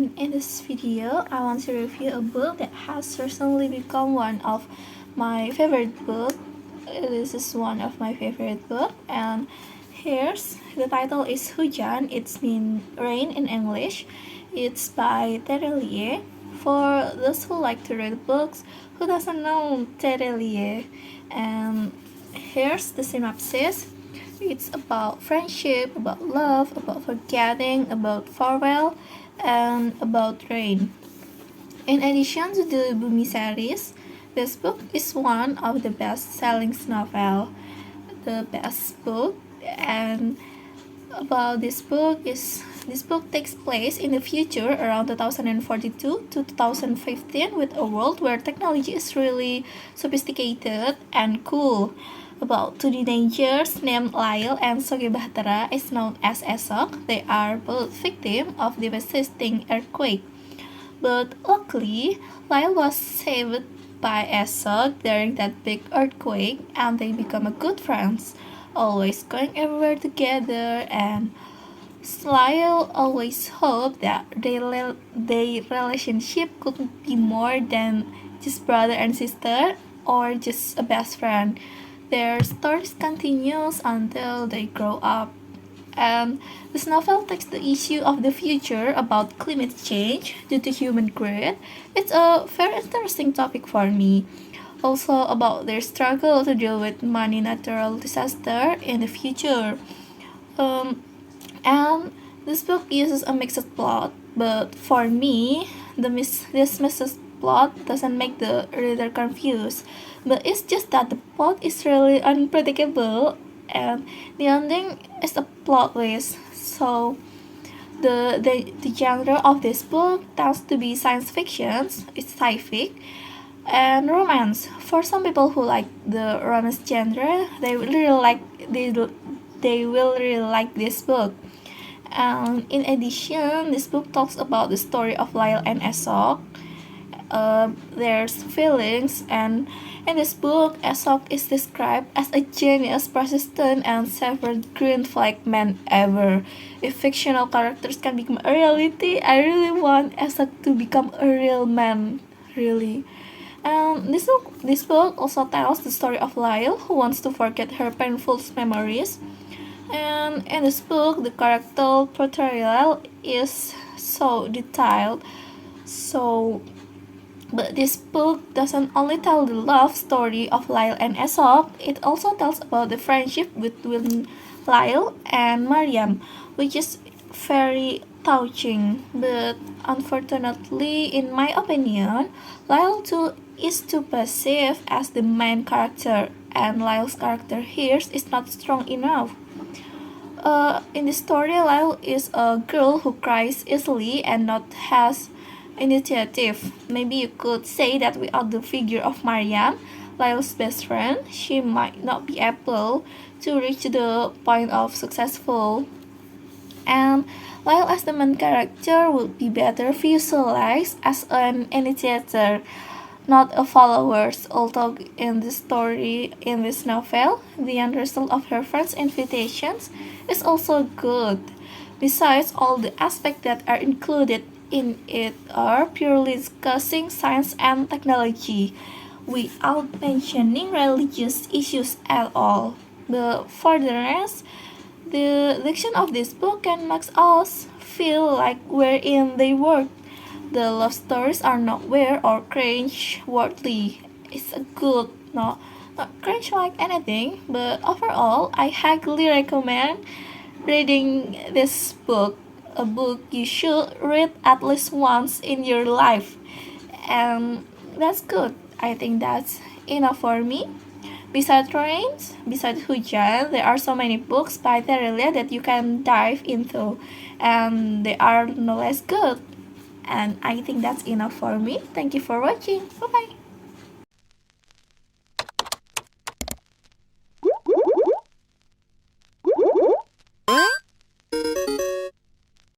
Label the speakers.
Speaker 1: and in this video I want to review a book that has recently become one of my favorite book. This is one of my favorite book, and here's the title is Hujan. It's mean rain in English. It's by Tere Liye. For those who like to read books, who doesn't know Tere Liye? And here's the synopsis. It's about friendship, about love, about forgetting, about farewell, and about rain. In addition to the Bumi Series, this book is one of the best-selling novel, the best book. And about this book takes place in the future around 2042 to 2015 with a world where technology is really sophisticated and cool. About two teenagers named Lyle and Bahasa is known as Esok. They are both victims of devastating earthquake. But luckily, Lyle was saved by Esok during that big earthquake, and they become a good friends, always going everywhere together. And Lyle always hoped that their relationship could be more than just brother and sister or just a best friend. Their stories continues until they grow up. And this novel takes the issue of the future about climate change due to human greed. It's a very interesting topic for me. Also about their struggle to deal with many natural disaster in the future. And this book uses a mixed plot, but for me, this mixed plot doesn't make the reader confused. But it's just that the plot is really unpredictable, and the ending is a plot twist. So the genre of this book tends to be science fiction, it's sci-fi, and romance. For some people who like the romance genre, they will really like this book. In addition, this book talks about the story of Lyle and Esok, their feelings, and in this book, Esok is described as a genius, persistent, and favorite green flag man ever. If fictional characters can become a reality, I really want Esok to become a real man, really. This book also tells the story of Lyle, who wants to forget her painful memories. And in this book, the character portrayal is so detailed. But this book doesn't only tell the love story of Lyle and Aesop, it also tells about the friendship between Lyle and Mariam, which is very touching. But unfortunately, in my opinion, Lyle is too passive as the main character, and Lyle's character here is not strong enough. In the story, Lyle is a girl who cries easily and not has initiative. Maybe you could say that without the figure of Mariam, Lyle's best friend, she might not be able to reach the point of successful. And Lyle as the main character would be better visualized as an initiator, not a follower. Although in this story, in this novel, the end result of her friend's invitations is also good. Besides, all the aspects that are included in it are purely discussing science and technology, without mentioning religious issues at all. But for the rest, the diction of this book can make us feel like we're in their world. The love stories are not weird or cringe-worthy. It's a good, not cringe like anything, but overall, I highly recommend reading this book. A book you should read at least once in your life. And that's good. I think that's enough for me. Besides rains, besides Hujan, there are so many books by Tere Liye that you can dive into, and they are no less good. And I think that's enough for me. Thank you for watching. Bye bye.